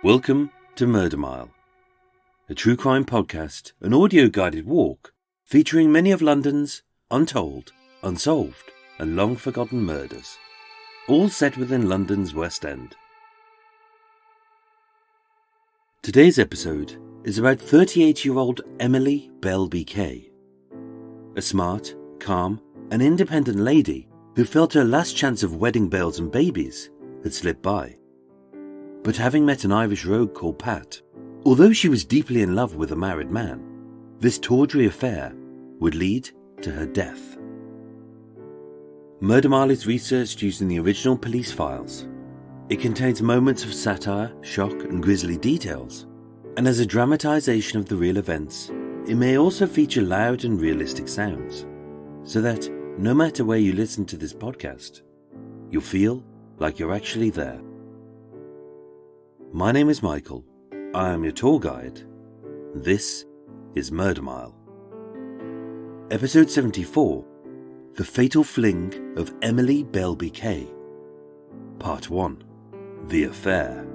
Welcome to Murder Mile, a true crime podcast, an audio-guided walk featuring many of London's untold, unsolved and long-forgotten murders, all set within London's West End. Today's episode is about 38-year-old Emily Beilby Kaye, a smart, calm and independent lady who felt her last chance of wedding bells and babies had slipped by. But having met an Irish rogue called Pat, although she was deeply in love with a married man, this tawdry affair would lead to her death. Murder Mile is researched using the original police files. It contains moments of satire, shock and grisly details, and as a dramatisation of the real events, it may also feature loud and realistic sounds, so that no matter where you listen to this podcast, you'll feel like you're actually there. My name is Michael, I am your tour guide. This is Murder Mile. Episode 74, The Fatal Fling of Emily Beilby Kaye. Part 1, The Affair.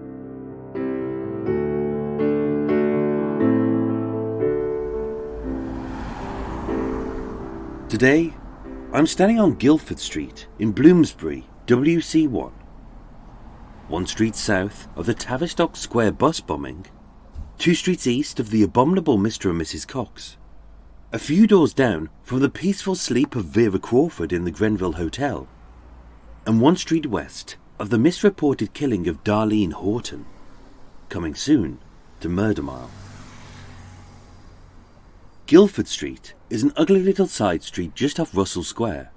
Today, I'm standing on Guilford Street in Bloomsbury, WC1. One street south of the Tavistock Square bus bombing, 2 streets east of the abominable Mr. and Mrs. Cox, a few doors down from the peaceful sleep of Vera Crawford in the Grenville Hotel, and 1 street west of the misreported killing of Darlene Horton. Coming soon to Murder Mile. Guilford Street is an ugly little side street just off Russell Square,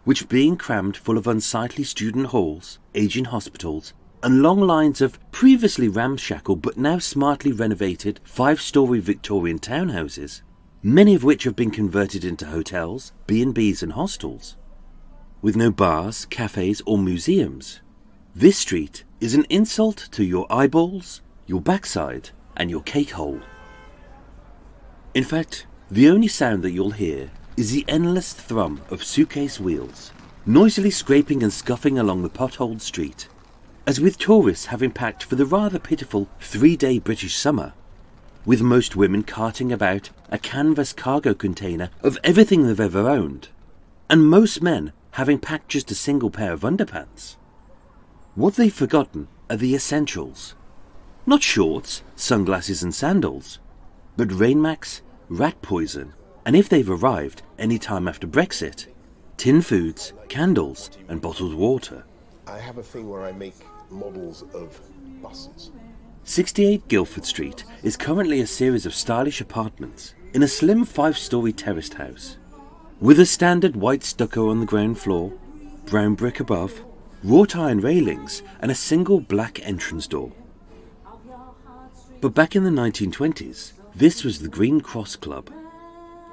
which being crammed full of unsightly student halls, aging hospitals, and long lines of previously ramshackle but now smartly renovated 5-storey Victorian townhouses, many of which have been converted into hotels, B&Bs and hostels. With no bars, cafes or museums, this street is an insult to your eyeballs, your backside and your cake hole. In fact, the only sound that you'll hear is the endless thrum of suitcase wheels, noisily scraping and scuffing along the potholed street, as with tourists having packed for the rather pitiful 3-day British summer, with most women carting about a canvas cargo container of everything they've ever owned, and most men having packed just a single pair of underpants. What they've forgotten are the essentials. Not shorts, sunglasses and sandals, but rainmax, rat poison, and if they've arrived any time after Brexit, tin foods, candles and bottled water. I have a thing where I make models of buses. 68 Guilford Street is currently a series of stylish apartments in a slim 5-storey terraced house, with a standard white stucco on the ground floor, brown brick above, wrought iron railings and a single black entrance door. But back in the 1920s, this was the Green Cross Club,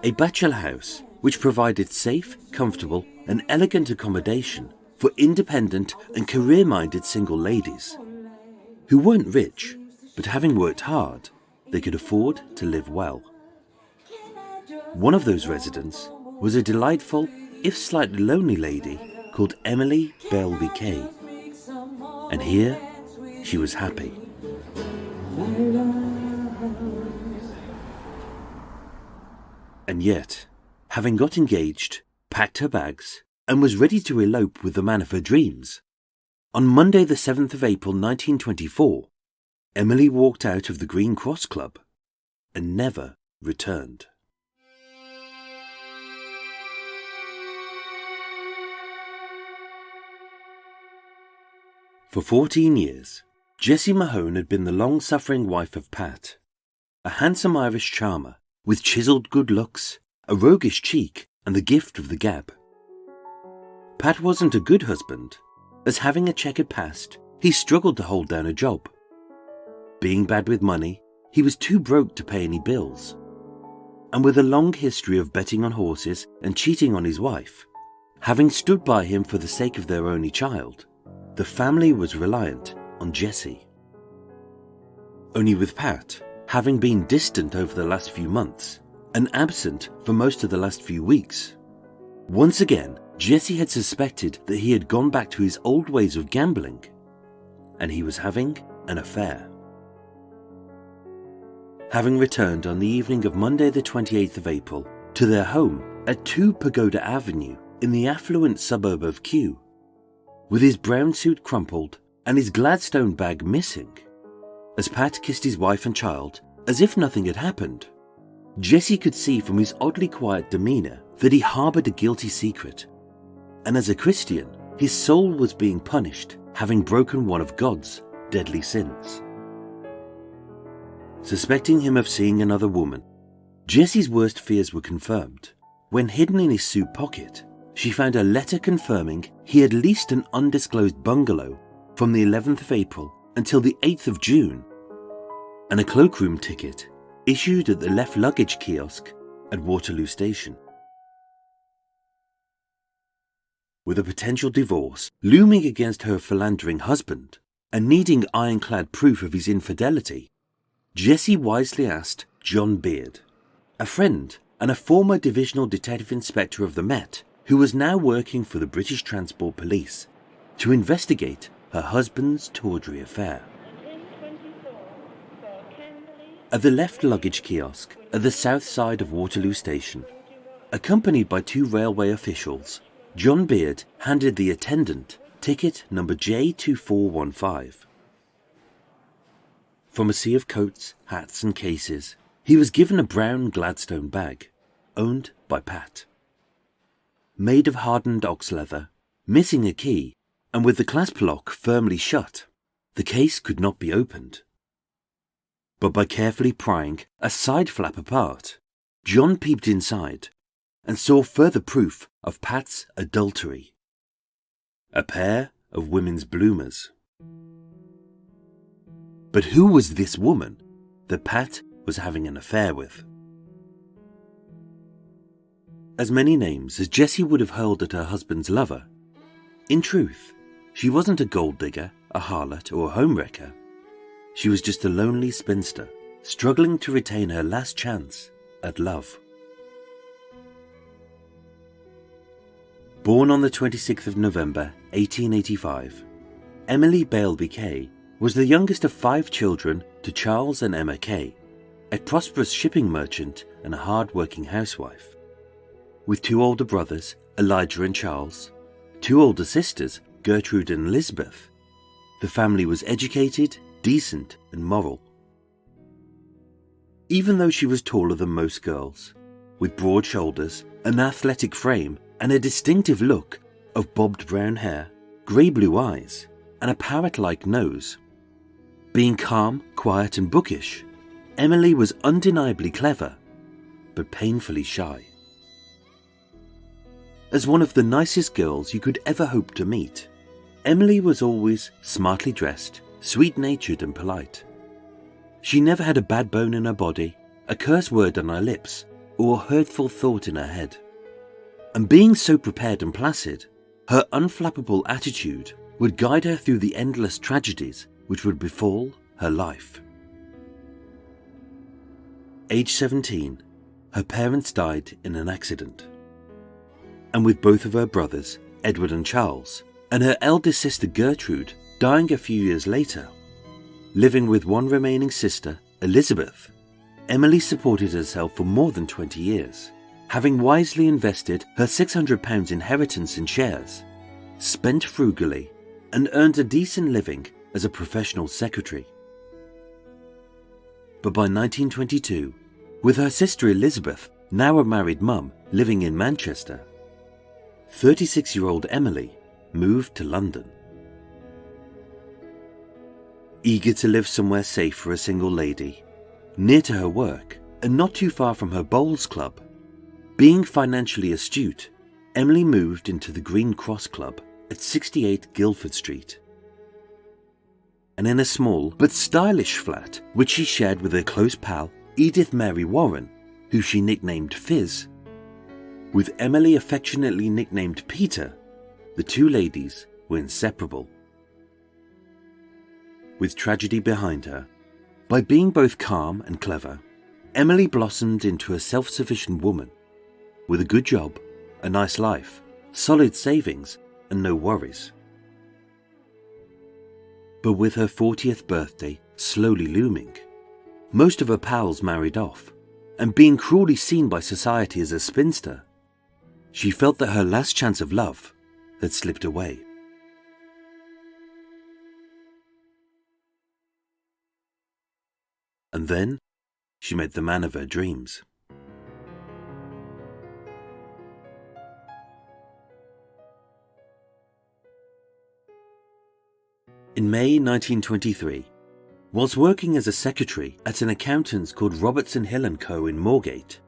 a bachelor house which provided safe, comfortable and elegant accommodation for independent and career-minded single ladies who weren't rich, but having worked hard, they could afford to live well. One of those residents was a delightful, if slightly lonely lady called Emily Beilby Kaye, and here she was happy. And yet, having got engaged, packed her bags, and was ready to elope with the man of her dreams, on Monday the 7th of April 1924, Emily walked out of the Green Cross Club and never returned. For 14 years, Jessie Mahone had been the long-suffering wife of Pat, a handsome Irish charmer with chiselled good looks, a roguish cheek and the gift of the gab. Pat wasn't a good husband, as having a checkered past, he struggled to hold down a job. Being bad with money, he was too broke to pay any bills. And with a long history of betting on horses and cheating on his wife, having stood by him for the sake of their only child, the family was reliant on Jessie. Only with Pat, having been distant over the last few months, and absent for most of the last few weeks, once again Jessie had suspected that he had gone back to his old ways of gambling, and he was having an affair. having returned on the evening of Monday the 28th of April to their home at 2 Pagoda Avenue in the affluent suburb of Kew, with his brown suit crumpled and his Gladstone bag missing. As Pat kissed his wife and child as if nothing had happened, Jesse could see from his oddly quiet demeanour that he harboured a guilty secret, and as a Christian, his soul was being punished, having broken one of God's deadly sins. Suspecting him of seeing another woman, Jesse's worst fears were confirmed when, hidden in his suit pocket, she found a letter confirming he had leased an undisclosed bungalow from the 11th of April until the 8th of June, and a cloakroom ticket issued at the left luggage kiosk at Waterloo Station. With a potential divorce looming against her philandering husband and needing ironclad proof of his infidelity, Jesse wisely asked John Beard, a friend and a former divisional detective inspector of the Met who was now working for the British Transport Police, to investigate her husband's tawdry affair. At the left luggage kiosk at the south side of Waterloo Station, accompanied by 2 railway officials, John Beard handed the attendant ticket number J2415. From a sea of coats, hats and cases, he was given a brown Gladstone bag, owned by Pat. Made of hardened ox leather, missing a key, and with the clasp lock firmly shut, the case could not be opened. But by carefully prying a side flap apart, John peeped inside and saw further proof of Pat's adultery. A pair of women's bloomers. But who was this woman that Pat was having an affair with? As many names as Jessie would have hurled at her husband's lover, in truth, she wasn't a gold digger, a harlot, or a homewrecker. She was just a lonely spinster, struggling to retain her last chance at love. Born on the 26th of November, 1885, Emily Beilby Kaye was the youngest of 5 children to Charles and Emma Kaye, a prosperous shipping merchant and a hard-working housewife. With 2 older brothers, Elijah and Charles, 2 older sisters, Gertrude and Elizabeth, the family was educated, decent and moral. Even though she was taller than most girls, with broad shoulders, an athletic frame and a distinctive look of bobbed brown hair, grey-blue eyes and a parrot-like nose, being calm, quiet and bookish, Emily was undeniably clever, but painfully shy. As one of the nicest girls you could ever hope to meet, Emily was always smartly dressed, sweet-natured and polite. She never had a bad bone in her body, a curse word on her lips, or a hurtful thought in her head. And being so prepared and placid, her unflappable attitude would guide her through the endless tragedies which would befall her life. Age 17, her parents died in an accident. And with both of her brothers, Edward and Charles, and her eldest sister Gertrude dying a few years later, living with one remaining sister, Elizabeth, Emily supported herself for more than 20 years, having wisely invested her £600 inheritance in shares, spent frugally, and earned a decent living as a professional secretary. But by 1922, with her sister Elizabeth, now a married mum, living in Manchester, 36-year-old Emily moved to London. Eager to live somewhere safe for a single lady, near to her work and not too far from her bowls club, being financially astute, Emily moved into the Green Cross Club at 68 Guilford Street. And in a small but stylish flat which she shared with her close pal Edith Mary Warren, who she nicknamed Fizz, with Emily affectionately nicknamed Peter, the 2 ladies were inseparable. With tragedy behind her, by being both calm and clever, Emily blossomed into a self-sufficient woman, with a good job, a nice life, solid savings, and no worries. But with her 40th birthday slowly looming, most of her pals married off, and being cruelly seen by society as a spinster, she felt that her last chance of love had slipped away. And then she met the man of her dreams. In May 1923, whilst working as a secretary at an accountant's called Robertson Hill & Co. in Moorgate,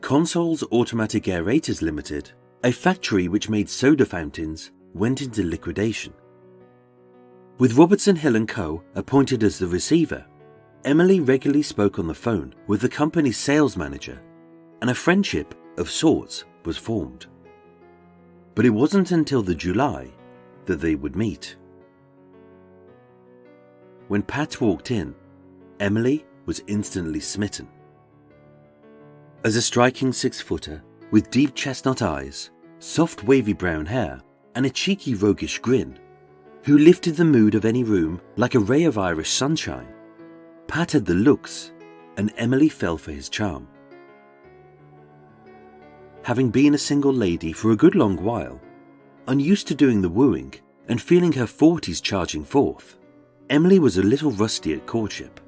Consols Automatic Aerators Limited, a factory which made soda fountains, went into liquidation. With Robertson Hill & Co. appointed as the receiver, Emily regularly spoke on the phone with the company's sales manager, and a friendship of sorts was formed. But it wasn't until the July that they would meet. When Pat walked in, Emily was instantly smitten. As a striking 6-footer with deep chestnut eyes, soft wavy brown hair, and a cheeky roguish grin, who lifted the mood of any room like a ray of Irish sunshine, Pat had the looks, and Emily fell for his charm. Having been a single lady for a good long while, unused to doing the wooing and feeling her 40s charging forth, Emily was a little rusty at courtship.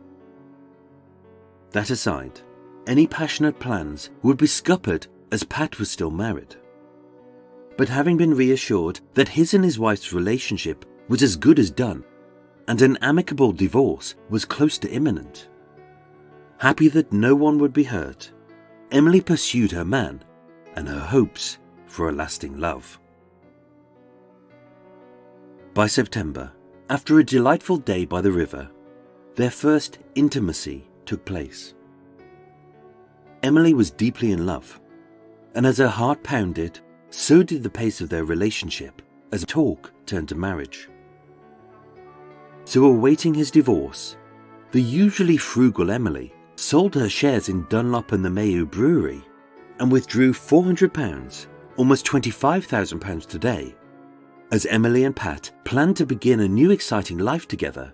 That aside, any passionate plans would be scuppered as Pat was still married. But having been reassured that his and his wife's relationship was as good as done, and an amicable divorce was close to imminent, happy that no one would be hurt, Emily pursued her man and her hopes for a lasting love. By September, after a delightful day by the river, their first intimacy took place. Emily was deeply in love, and as her heart pounded, so did the pace of their relationship as talk turned to marriage. So awaiting his divorce, the usually frugal Emily sold her shares in Dunlop and the Mayo Brewery and withdrew £400, almost £25,000 today, as Emily and Pat planned to begin a new exciting life together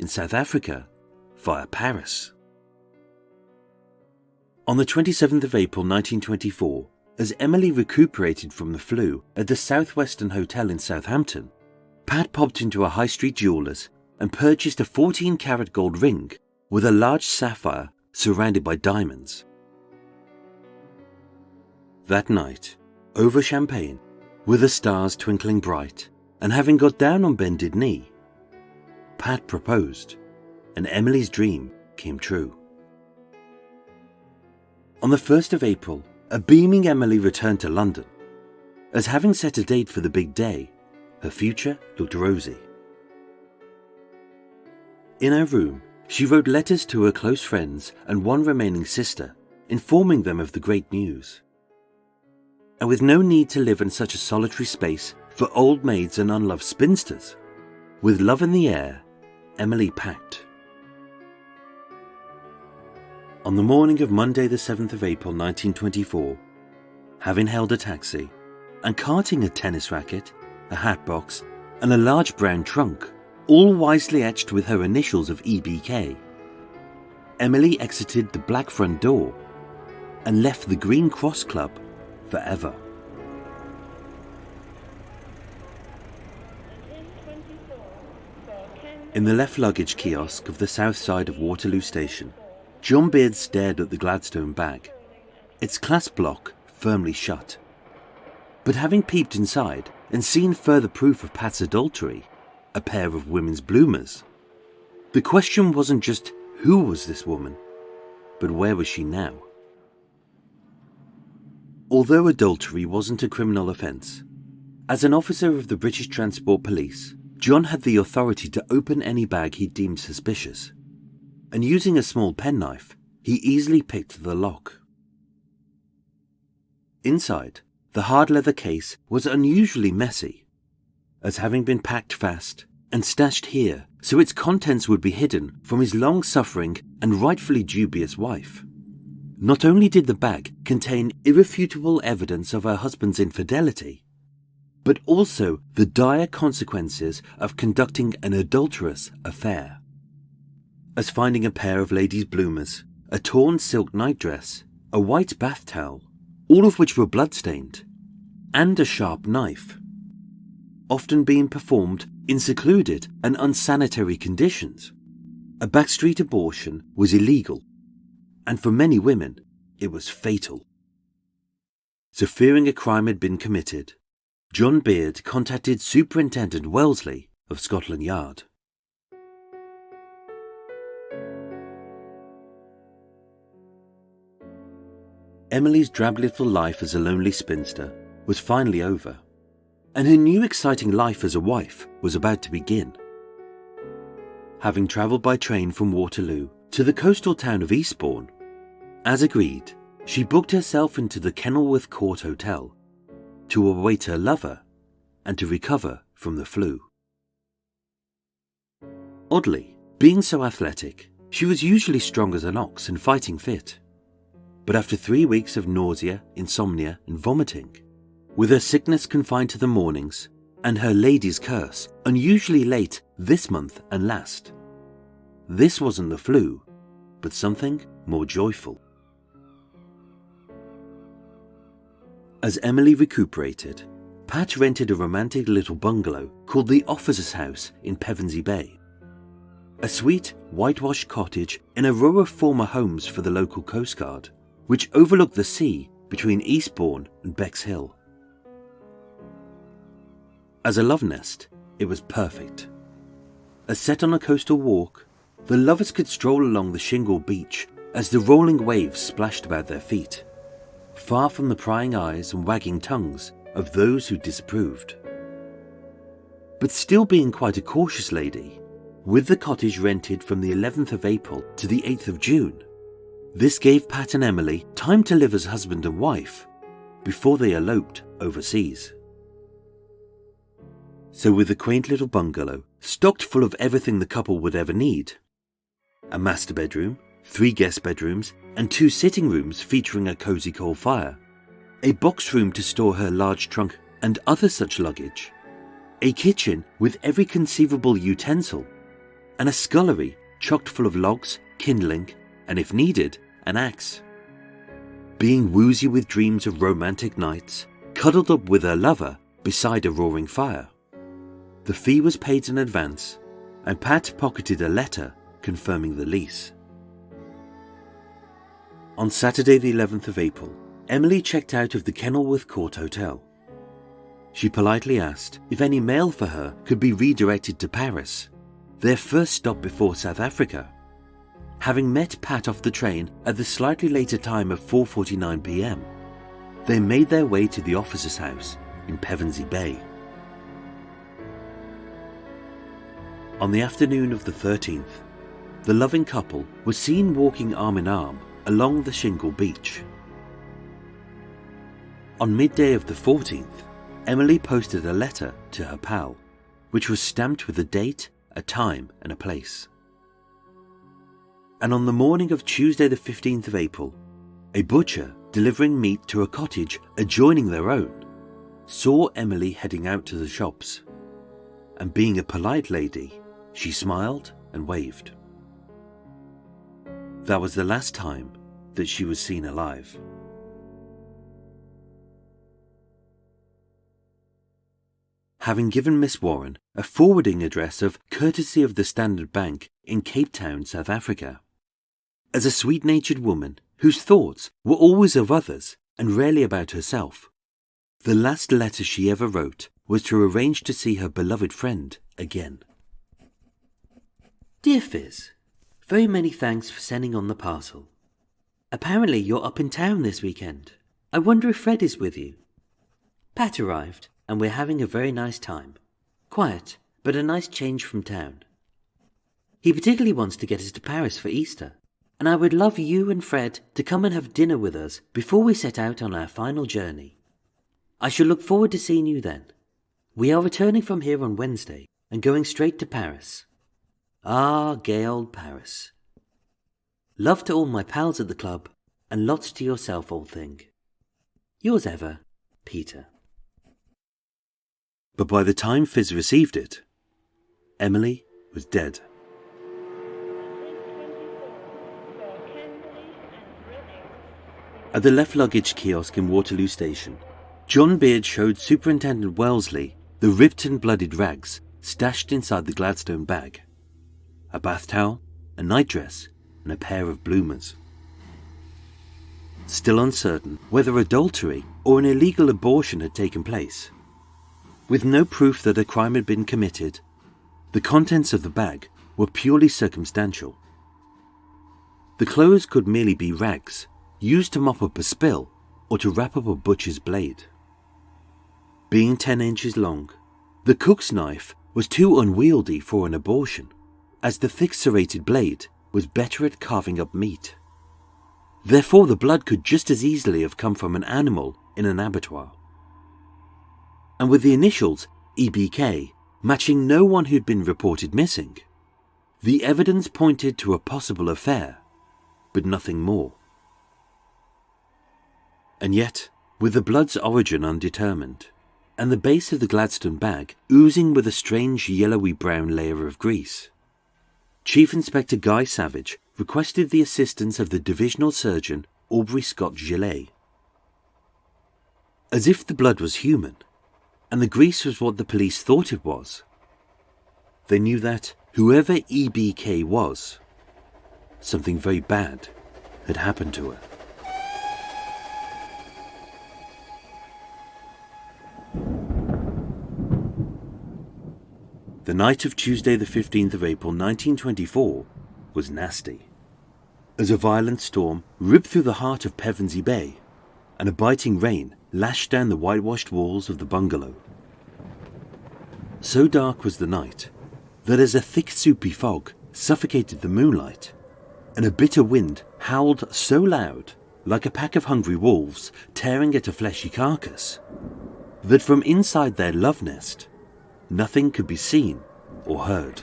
in South Africa via Paris. On the 27th of April 1924, as Emily recuperated from the flu at the Southwestern Hotel in Southampton, Pat popped into a high street jeweller's and purchased a 14-carat gold ring with a large sapphire surrounded by diamonds. That night, over champagne, with the stars twinkling bright, and having got down on bended knee, Pat proposed, and Emily's dream came true. On the 1st of April, a beaming Emily returned to London, as having set a date for the big day, her future looked rosy. In her room, she wrote letters to her close friends and one remaining sister, informing them of the great news. And with no need to live in such a solitary space for old maids and unloved spinsters, with love in the air, Emily packed. On the morning of Monday the 7th of April 1924, having hailed a taxi and carting a tennis racket, a hat box and a large brown trunk, all wisely etched with her initials of EBK, Emily exited the black front door and left the Green Cross Club forever. In the left luggage kiosk of the south side of Waterloo Station, John Beard stared at the Gladstone bag, its clasp lock firmly shut. But having peeped inside and seen further proof of Pat's adultery, a pair of women's bloomers, the question wasn't just who was this woman, but where was she now? Although adultery wasn't a criminal offence, as an officer of the British Transport Police, John had the authority to open any bag he deemed suspicious, and using a small penknife, he easily picked the lock. Inside, the hard leather case was unusually messy, as having been packed fast and stashed here so its contents would be hidden from his long-suffering and rightfully dubious wife. Not only did the bag contain irrefutable evidence of her husband's infidelity, but also the dire consequences of conducting an adulterous affair. as finding a pair of ladies' bloomers, a torn silk nightdress, a white bath towel, all of which were blood-stained, and a sharp knife, often being performed in secluded and unsanitary conditions. A backstreet abortion was illegal, and for many women, it was fatal. So fearing a crime had been committed, John Beard contacted Superintendent Wellesley of Scotland Yard. Emily's drab little life as a lonely spinster was finally over, and her new exciting life as a wife was about to begin. Having travelled by train from Waterloo to the coastal town of Eastbourne, as agreed, she booked herself into the Kenilworth Court Hotel to await her lover and to recover from the flu. Oddly, being so athletic, she was usually strong as an ox and fighting fit. But after 3 weeks of nausea, insomnia and vomiting, with her sickness confined to the mornings and her lady's curse unusually late this month and last, this wasn't the flu, but something more joyful. As Emily recuperated, Pat rented a romantic little bungalow called the Officer's House in Pevensey Bay, a sweet, whitewashed cottage in a row of former homes for the local Coast Guard, which overlooked the sea between Eastbourne and Bexhill. As a love nest, it was perfect. As set on a coastal walk, the lovers could stroll along the shingle beach as the rolling waves splashed about their feet, far from the prying eyes and wagging tongues of those who disapproved. But still being quite a cautious lady, with the cottage rented from the 11th of April to the 8th of June, this gave Pat and Emily time to live as husband and wife before they eloped overseas. So with the quaint little bungalow stocked full of everything the couple would ever need, a master bedroom, 3 guest bedrooms and 2 sitting rooms featuring a cosy coal fire, a box room to store her large trunk and other such luggage, a kitchen with every conceivable utensil, and a scullery chocked full of logs, kindling, and if needed, an axe. Being woozy with dreams of romantic nights, cuddled up with her lover beside a roaring fire. The fee was paid in advance, and Pat pocketed a letter confirming the lease. On Saturday the 11th of April, Emily checked out of the Kenilworth Court Hotel. She politely asked if any mail for her could be redirected to Paris, their first stop before South Africa. Having met Pat off the train at the slightly later time of 4:49 p.m, they made their way to the Officer's House in Pevensey Bay. On the afternoon of the 13th, the loving couple was seen walking arm in arm along the shingle beach. On midday of the 14th, Emily posted a letter to her pal, which was stamped with a date, a time and a place. And on the morning of Tuesday the 15th of April, a butcher delivering meat to a cottage adjoining their own saw Emily heading out to the shops, and being a polite lady, she smiled and waved. That was the last time that she was seen alive. Having given Miss Warren a forwarding address of courtesy of the Standard Bank in Cape Town, South Africa, as a sweet-natured woman whose thoughts were always of others and rarely about herself, the last letter she ever wrote was to arrange to see her beloved friend again. Dear Fizz, very many thanks for sending on the parcel. Apparently you're up in town this weekend. I wonder if Fred is with you. Pat arrived, and we're having a very nice time. Quiet, but a nice change from town. He particularly wants to get us to Paris for Easter, and I would love you and Fred to come and have dinner with us before we set out on our final journey. I shall look forward to seeing you then. We are returning from here on Wednesday and going straight to Paris. Ah, gay old Paris. Love to all my pals at the club, and lots to yourself, old thing. Yours ever, Peter. But by the time Fizz received it, Emily was dead. At the left luggage kiosk in Waterloo Station, John Beard showed Superintendent Wellesley the ripped and bloodied rags stashed inside the Gladstone bag. A bath towel, a nightdress, and a pair of bloomers. Still uncertain whether adultery or an illegal abortion had taken place. With no proof that a crime had been committed, the contents of the bag were purely circumstantial. The clothes could merely be rags, used to mop up a spill or to wrap up a butcher's blade. Being 10 inches long, the cook's knife was too unwieldy for an abortion, as the thick serrated blade was better at carving up meat. Therefore, the blood could just as easily have come from an animal in an abattoir. And with the initials EBK matching no one who'd been reported missing, the evidence pointed to a possible affair, but nothing more. And yet, with the blood's origin undetermined, and the base of the Gladstone bag oozing with a strange yellowy-brown layer of grease, Chief Inspector Guy Savage requested the assistance of the Divisional Surgeon Aubrey Scott Gillet. As if the blood was human, and the grease was what the police thought it was, they knew that whoever EBK was, something very bad had happened to her. The night of Tuesday the 15th of April 1924 was nasty, as a violent storm ripped through the heart of Pevensey Bay, and a biting rain lashed down the whitewashed walls of the bungalow. So dark was the night that as a thick soupy fog suffocated the moonlight, and a bitter wind howled so loud, like a pack of hungry wolves tearing at a fleshy carcass, that from inside their love nest, nothing could be seen or heard.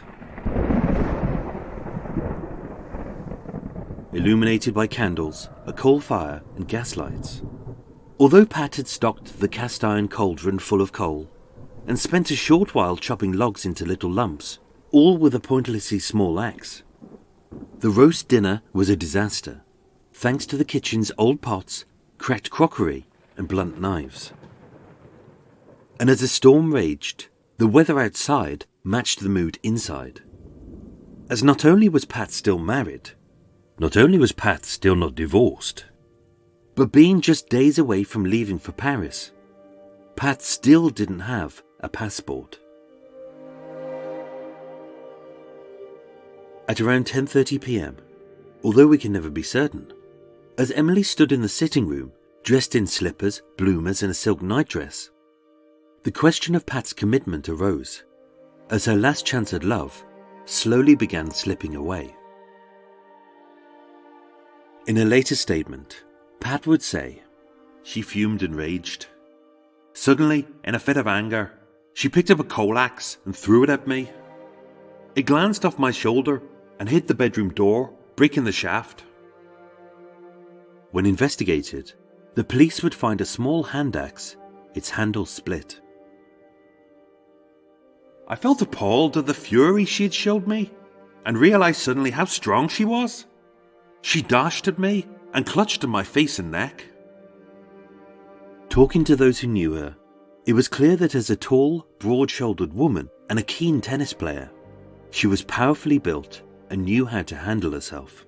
Illuminated by candles, a coal fire and gas lights, although Pat had stocked the cast iron cauldron full of coal and spent a short while chopping logs into little lumps, all with a pointlessly small axe, the roast dinner was a disaster, thanks to the kitchen's old pots, cracked crockery and blunt knives. And as the storm raged, the weather outside matched the mood inside. As not only was Pat still married, not only was Pat still not divorced, but being just days away from leaving for Paris, Pat still didn't have a passport. At around 10:30 p.m, although we can never be certain, as Emily stood in the sitting room, dressed in slippers, bloomers and a silk nightdress, the question of Pat's commitment arose, as her last chance at love slowly began slipping away. In a later statement, Pat would say, "She fumed and raged. Suddenly, in a fit of anger, she picked up a coal axe and threw it at me. It glanced off my shoulder and hit the bedroom door, breaking the shaft." When investigated, the police would find a small hand axe, its handle split. "I felt appalled at the fury she had showed me, and realised suddenly how strong she was. She dashed at me and clutched at my face and neck." Talking to those who knew her, it was clear that as a tall, broad-shouldered woman and a keen tennis player, she was powerfully built and knew how to handle herself.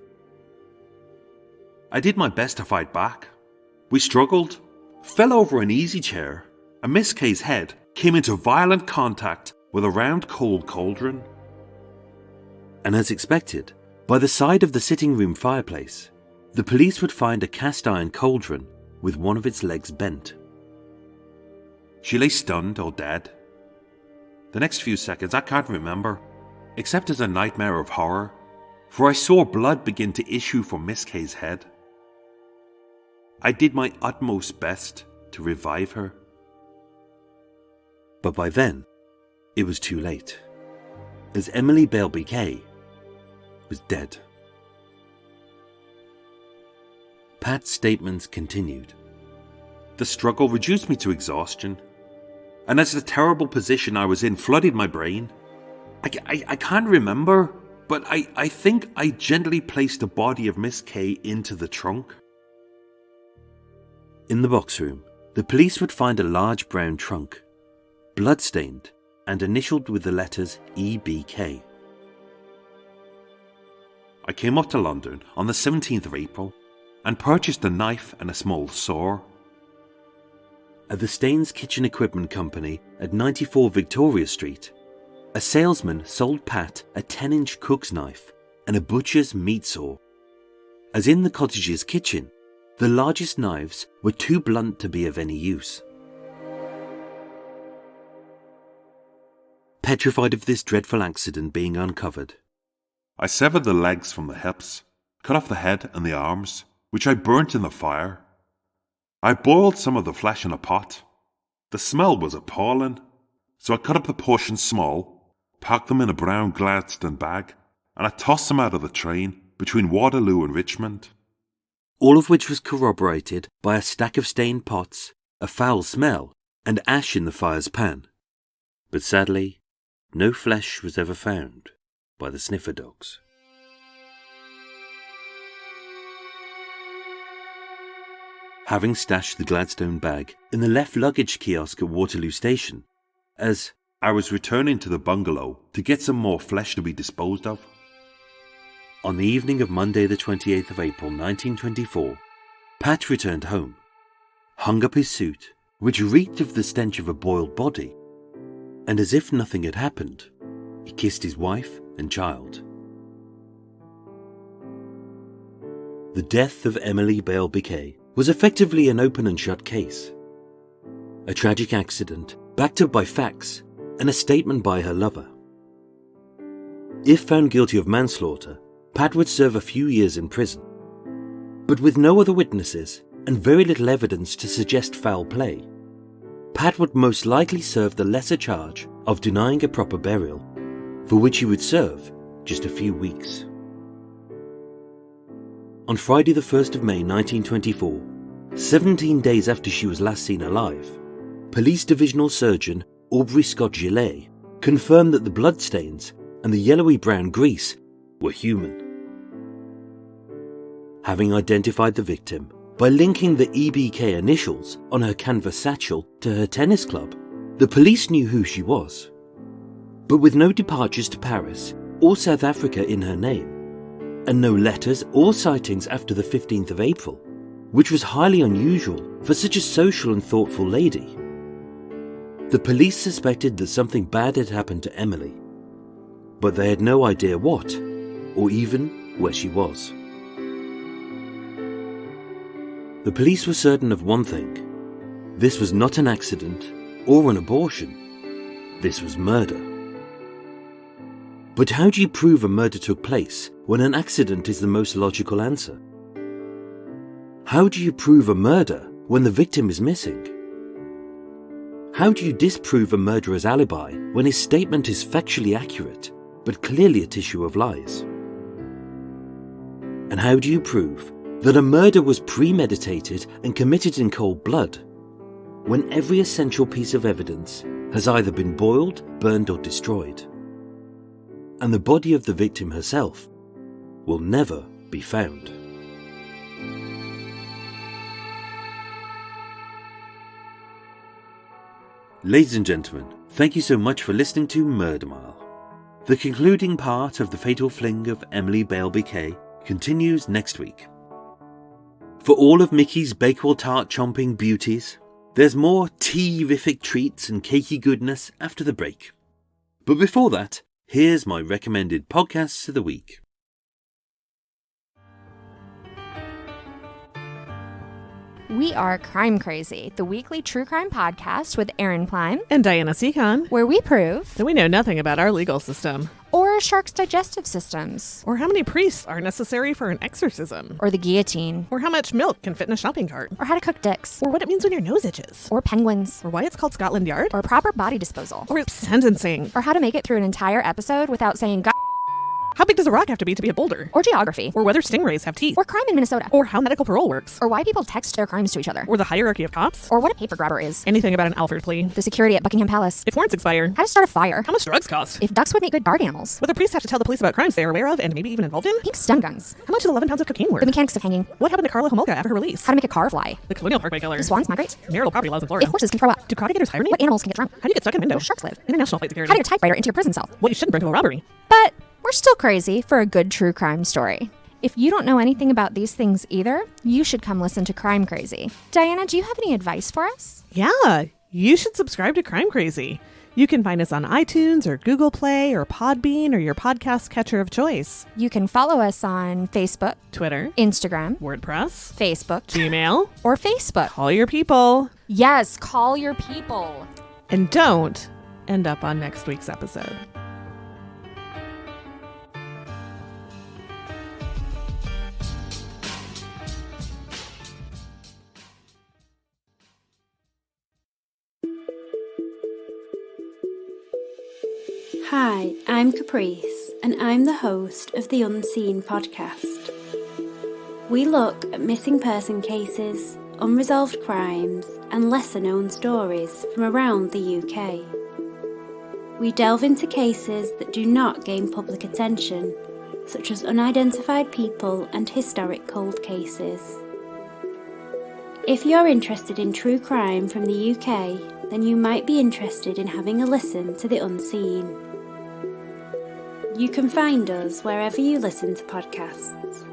"I did my best to fight back. We struggled, fell over an easy chair, and Miss Kaye's head came into violent contact with a round coal cauldron." And as expected, by the side of the sitting room fireplace, the police would find a cast iron cauldron with one of its legs bent. "She lay stunned or dead. The next few seconds I can't remember, except as a nightmare of horror, for I saw blood begin to issue from Miss Kaye's head. I did my utmost best to revive her. But by then, it was too late, as Emily Beilby Kaye was dead." Pat's statements continued. "The struggle reduced me to exhaustion, and as the terrible position I was in flooded my brain, I can't remember, but I think I gently placed the body of Miss Kaye into the trunk. In the box room, the police would find a large brown trunk, blood-stained and initialed with the letters EBK. I came up to London on the 17th of April and purchased a knife and a small saw. At the Staines Kitchen Equipment Company at 94 Victoria Street, a salesman sold Pat a 10-inch cook's knife and a butcher's meat saw. As in the cottage's kitchen, the largest knives were too blunt to be of any use. Petrified of this dreadful accident being uncovered, I severed the legs from the hips, cut off the head and the arms, which I burnt in the fire. I boiled some of the flesh in a pot. The smell was appalling, so I cut up the portions small, packed them in a brown Gladstone bag, and I tossed them out of the train between Waterloo and Richmond. all of which was corroborated by a stack of stained pots, a foul smell, and ash in the fire's pan. But sadly, no flesh was ever found by the sniffer dogs. Having stashed the Gladstone bag in the left luggage kiosk at Waterloo Station, as I was returning to the bungalow to get some more flesh to be disposed of, on the evening of Monday the 28th of April 1924, Pat returned home, hung up his suit, which reeked of the stench of a boiled body, and as if nothing had happened, he kissed his wife and child. The death of Emily Beilby Kaye was effectively an open and shut case. A tragic accident, backed up by facts and a statement by her lover. If found guilty of manslaughter, Pat would serve a few years in prison. But with no other witnesses and very little evidence to suggest foul play, Pat would most likely serve the lesser charge of denying a proper burial, for which he would serve just a few weeks. On Friday the 1st of May 1924, 17 days after she was last seen alive, Police Divisional Surgeon Aubrey Scott Gillet confirmed that the bloodstains and the yellowy-brown grease were human. Having identified the victim by linking the EBK initials on her canvas satchel to her tennis club, the police knew who she was. But with no departures to Paris or South Africa in her name, and no letters or sightings after the 15th of April, which was highly unusual for such a social and thoughtful lady, the police suspected that something bad had happened to Emily, but they had no idea what, or even where she was. The police were certain of one thing: this was not an accident or an abortion. This was murder. But how do you prove a murder took place when an accident is the most logical answer? How do you prove a murder when the victim is missing? How do you disprove a murderer's alibi when his statement is factually accurate, but clearly a tissue of lies? And how do you prove that a murder was premeditated and committed in cold blood, when every essential piece of evidence has either been boiled, burned or destroyed, and the body of the victim herself will never be found? Ladies and gentlemen, thank you so much for listening to Murder Mile. The concluding part of the fatal fling of Emily Beilby Kaye continues next week. For all of Mickey's Bakewell tart chomping beauties, there's more tea-rific treats and cakey goodness after the break. But before that, here's my recommended podcasts of the week. We are Crime Crazy, the weekly true crime podcast with Aaron Plein and Diana Seacon, where we prove that we know nothing about our legal system, or sharks' digestive systems, or how many priests are necessary for an exorcism, or the guillotine, or how much milk can fit in a shopping cart, or how to cook dicks, or what it means when your nose itches, or penguins, or why it's called Scotland Yard, or proper body disposal, or sentencing, or how to make it through an entire episode without saying God. How big does a rock have to be a boulder? Or geography. Or whether stingrays have teeth. Or crime in Minnesota. Or how medical parole works. Or why people text their crimes to each other. Or the hierarchy of cops. Or what a paper grabber is. Anything about an Alford plea. The security at Buckingham Palace. If warrants expire. How to start a fire. How much drugs cost. If ducks would make good guard animals. Whether priests have to tell the police about crimes they are aware of and maybe even involved in. Pink stun guns. How much is 11 pounds of cocaine worth? The mechanics of hanging. What happened to Carla Homolka after her release? How to make a car fly. The Colonial Parkway Killer. Do swans migrate? Marital property laws in Florida. If horses can throw up. Do karate getters hibernate? What animals can get drunk? How do you get stuck in window? Where do sharks live? International flight security. How to get a typewriter into your prison cell. What you shouldn't bring to a robbery. But we're still crazy for a good true crime story. If you don't know anything about these things either, you should come listen to Crime Crazy. Diana, do you have any advice for us? Yeah, you should subscribe to Crime Crazy. You can find us on iTunes or Google Play or Podbean or your podcast catcher of choice. You can follow us on Facebook, Twitter, Instagram, WordPress, Facebook, Gmail, or Facebook. Call your people. Yes, call your people. And don't end up on next week's episode. Hi, I'm Caprice, and I'm the host of the Unseen podcast. We look at missing person cases, unresolved crimes, and lesser-known stories from around the UK. We delve into cases that do not gain public attention, such as unidentified people and historic cold cases. If you're interested in true crime from the UK, then you might be interested in having a listen to the Unseen. You can find us wherever you listen to podcasts.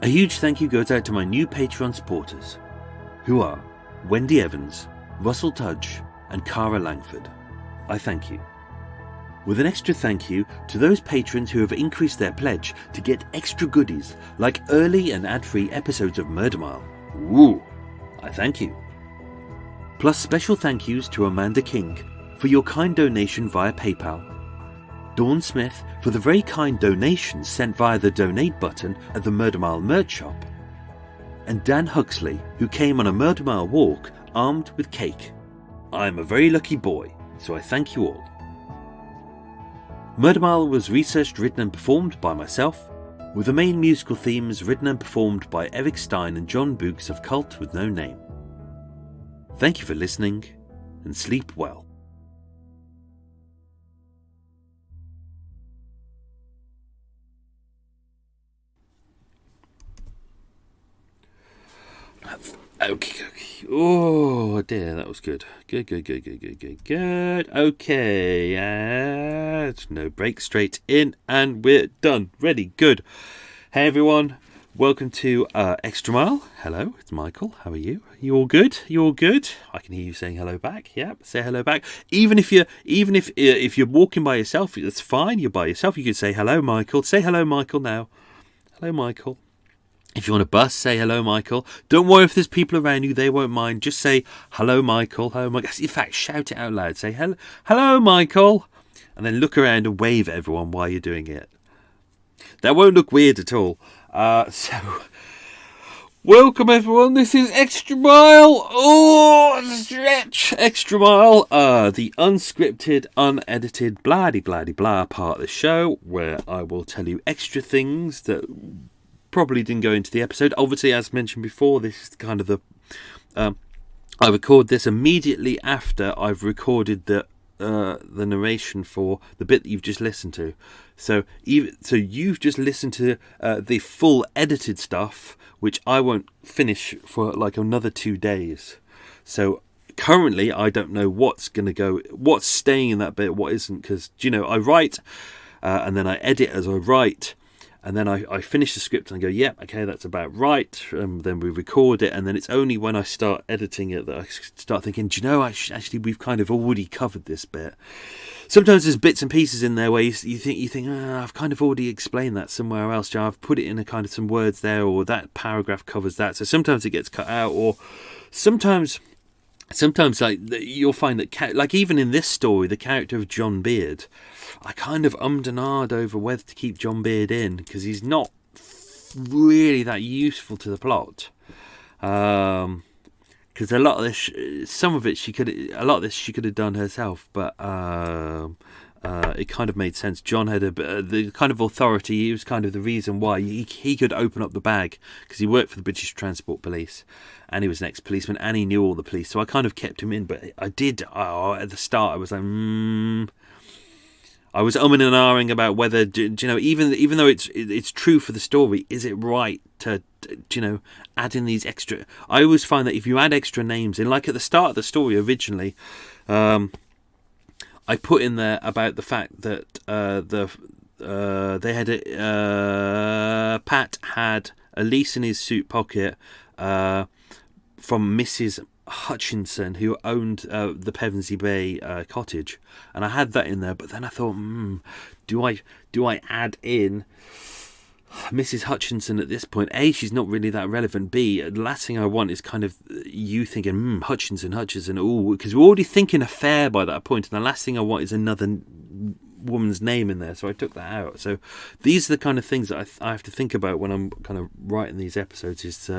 A huge thank you goes out to my new Patreon supporters, who are Wendy Evans, Russell Tudge, and Cara Langford. I thank you. With an extra thank you to those patrons who have increased their pledge to get extra goodies like early and ad-free episodes of Murder Mile. Ooh, I thank you. Plus special thank yous to Amanda King for your kind donation via PayPal, Dawn Smith for the very kind donations sent via the donate button at the Murder Mile merch shop, and Dan Huxley, who came on a Murder Mile walk armed with cake. I'm a very lucky boy, so I thank you all. Murder Mile was researched, written and performed by myself, with the main musical themes written and performed by Eric Stein and John Books of Cult with No Name. Thank you for listening, and sleep well. Okay. Oh dear, that was good. Good. Okay, no break, straight in, and we're done. Ready, good. Hey everyone, welcome to Extra Mile. Hello, it's Michael. How are you? You all good? You all good? I can hear you saying hello back. Yep, say hello back. Even if you're walking by yourself, that's fine. You're by yourself. You can say hello, Michael. Say hello, Michael now. Hello, Michael. If you're on a bus, say hello, Michael. Don't worry if there's people around you, they won't mind. Just say hello, Michael. Hello, Michael. In fact, shout it out loud. Say hello, Michael. And then look around and wave at everyone while you're doing it. That won't look weird at all. So, welcome everyone. This is Extra Mile. Oh, stretch. Extra Mile. The unscripted, unedited, blah-de-blah-de-blah part of the show where I will tell you extra things that probably didn't go into the episode. Obviously, as mentioned before, this is kind of the I record this immediately after I've recorded the narration for the bit that you've just listened to. So you've just listened to the full edited stuff, which I won't finish for like another 2 days. So currently, I don't know what's going to go, what's staying in that bit, what isn't, because I write and then I edit as I write. And then I finish the script and I go, yep, okay, that's about right. Then we record it. And then it's only when I start editing it that I start thinking, do you know, actually, we've kind of already covered this bit. Sometimes there's bits and pieces in there where you think, I've kind of already explained that somewhere else. I've put it in a kind of some words there, or that paragraph covers that. So sometimes it gets cut out, or sometimes like you'll find that, like even in this story, the character of John Beard, I kind of ummed and ahed over whether to keep John Beard in, because he's not really that useful to the plot. Because a lot of this, some of it she could have done herself, but it kind of made sense. John had the kind of authority. He was kind of the reason why he could open up the bag, because he worked for the British Transport Police, and he was an ex-policeman, and he knew all the police. So I kind of kept him in. But I did at the start. I was like, I was umming and ahhing about whether, even though it's true for the story, is it right to, add in these extra. I always find that if you add extra names in, like at the start of the story originally, I put in there about the fact that they had Pat had a lease in his suit pocket from Mrs. Hutchinson, who owned the Pevensey Bay cottage, and I had that in there. But then I thought, do I add in Mrs. Hutchinson at this point? A, she's not really that relevant. B, the last thing I want is kind of you thinking, Hutchinson, oh, because we're already thinking affair by that point, and the last thing I want is another woman's name in there. So I took that out. So these are the kind of things that I have to think about when I'm kind of writing these episodes. Is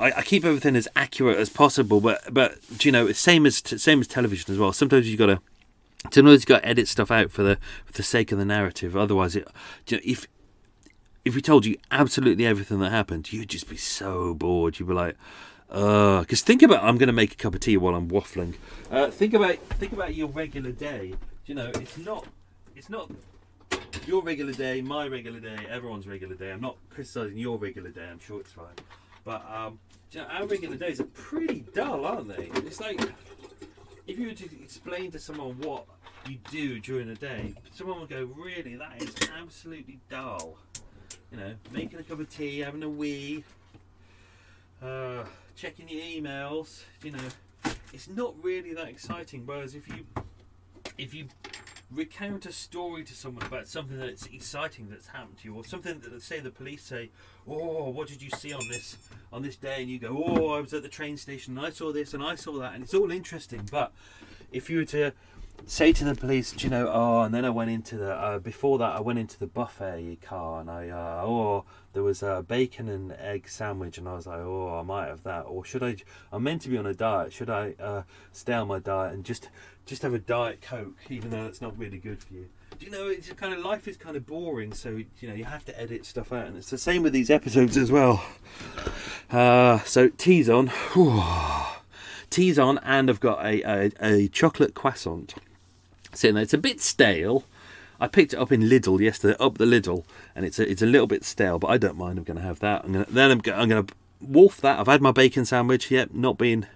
I keep everything as accurate as possible, but same as television as well. Sometimes you got to edit stuff out for the sake of the narrative. Otherwise, if we told you absolutely everything that happened, you'd just be so bored. You'd be like, because think about, I'm going to make a cup of tea while I'm waffling. Think about your regular day. It's not your regular day, my regular day, everyone's regular day. I'm not criticising your regular day. I'm sure it's fine. But our regular days are pretty dull, aren't they? It's like, if you were to explain to someone what you do during the day, someone would go, really, that is absolutely dull. Making a cup of tea, having a wee, checking your emails, it's not really that exciting. Whereas if you recount a story to someone about something that's exciting that's happened to you, or something that, say, the police say, oh, what did you see on this day, and you go, oh, I was at the train station and I saw this and I saw that, and it's all interesting. But if you were to say to the police, and then I went into the before that I went into the buffet car, and there was a bacon and egg sandwich, and I was like, oh, I might have that, or I'm meant to be on a diet, should I stay on my diet and just have a Diet Coke, even though it's not really good for you? It's kind of, life is kind of boring, so you have to edit stuff out, and it's the same with these episodes as well. So tea's on, and I've got a chocolate croissant sitting there. It's a bit stale. I picked it up in Lidl yesterday, up the Lidl, and it's a little bit stale, but I don't mind. I'm going to have that. I'm going to wolf that. I've had my bacon sandwich. Yep, not being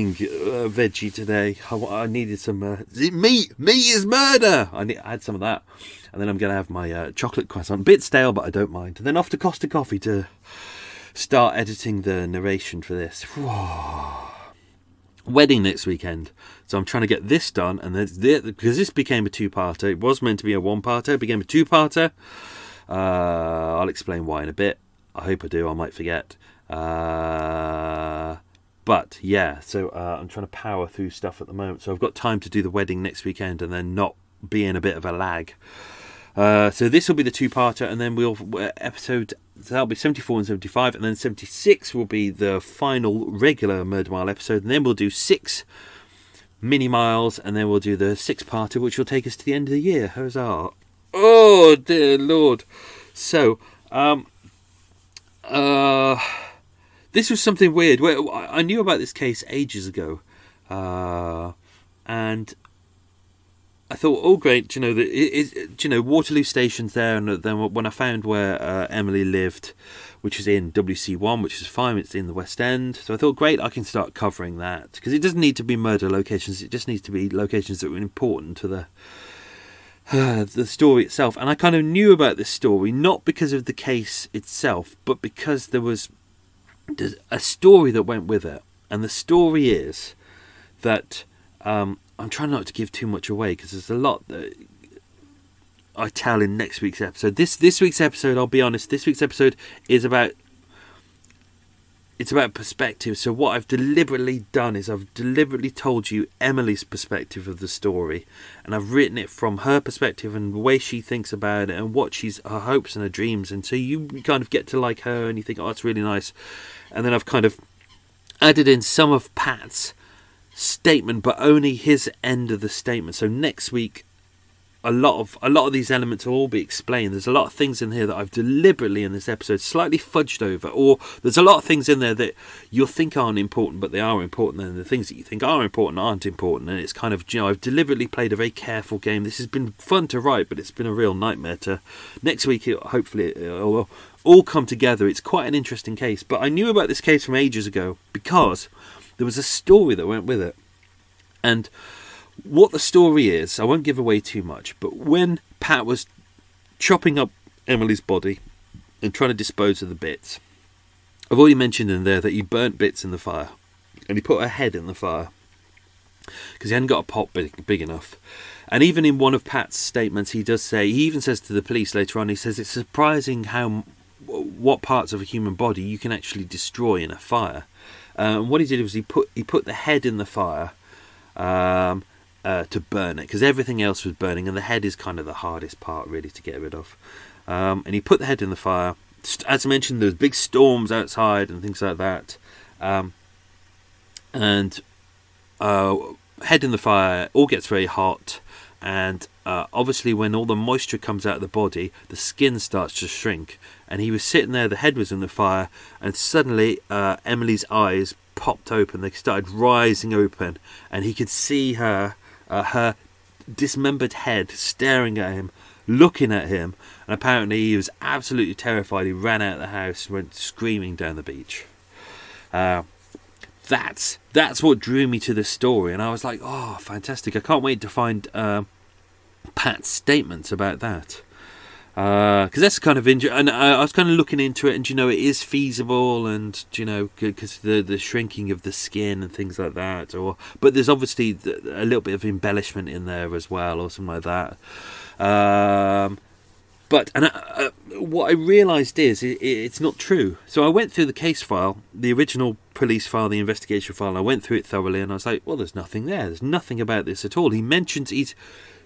veggie today. I needed some meat. Meat is murder. I had some of that, and then I'm going to have my chocolate croissant. A bit stale, but I don't mind. And then off to Costa Coffee to start editing the narration for this. Wedding next weekend, so I'm trying to get this done, and because this became a two-parter. It was meant to be a one-parter, it became a two-parter. I'll explain why in a bit. I hope I do. I might forget. But yeah, so I'm trying to power through stuff at the moment, so I've got time to do the wedding next weekend and then not be in a bit of a lag. So this will be the two-parter, and then that'll be 74 and 75, and then 76 will be the final regular Murder Mile episode, and then we'll do 6 mini miles, and then we'll do the 6-parter, which will take us to the end of the year. Huzzah! Oh dear Lord! So, this was something weird. I knew about this case ages ago, and I thought, oh great, Waterloo Station's there, and then when I found where Emily lived, which is in WC1, which is fine, it's in the West End, so I thought, great, I can start covering that, because it doesn't need to be murder locations, it just needs to be locations that were important to the story itself. And I kind of knew about this story, not because of the case itself, but because there's a story that went with it, and the story is that I'm trying not to give too much away, because there's a lot that I tell in next week's episode. This week's episode, I'll be honest, this week's episode is it's about perspective. So what I've deliberately done is I've deliberately told you Emily's perspective of the story, and I've written it from her perspective and the way she thinks about it and what her hopes and her dreams. And so you kind of get to like her and you think, oh, that's really nice. And then I've kind of added in some of Pat's statement, but only his end of the statement. So next week, a lot of these elements will all be explained. There's a lot of things in here that I've deliberately in this episode slightly fudged over, or there's a lot of things in there that you'll think aren't important, but they are important, and the things that you think are important aren't important. And it's kind of, I've deliberately played a very careful game. This has been fun to write, but it's been a real nightmare to. Next week, hopefully it'll all come together. It's quite an interesting case, but I knew about this case from ages ago because there was a story that went with it. And what the story is, I won't give away too much, but when Pat was chopping up Emily's body and trying to dispose of the bits, I've already mentioned in there that he burnt bits in the fire, and he put her head in the fire because he hadn't got a pot big enough. And even in one of Pat's statements, he even says to the police later on, he says it's surprising what parts of a human body you can actually destroy in a fire. And what he did was he put the head in the fire to burn it, because everything else was burning, and the head is kind of the hardest part really to get rid of. And he put the head in the fire. As I mentioned, there was big storms outside and things like that. Head in the fire, all gets very hot, and obviously when all the moisture comes out of the body, the skin starts to shrink. And he was sitting there, the head was in the fire, and suddenly Emily's eyes popped open. They started rising open, and he could see her dismembered head staring at him, looking at him, and apparently he was absolutely terrified. He ran out of the house and went screaming down the beach. That's what drew me to this story, and I was like, oh, fantastic. I can't wait to find Pat's statements about that. Because that's kind of and I was kind of looking into it, and it is feasible, and because the shrinking of the skin and things like that, but there's obviously a little bit of embellishment in there as well, or something like that. What I realised is it's not true. So I went through the case file, the original police file, the investigation file, and I went through it thoroughly, and I was like, well, there's nothing there. There's nothing about this at all. He mentions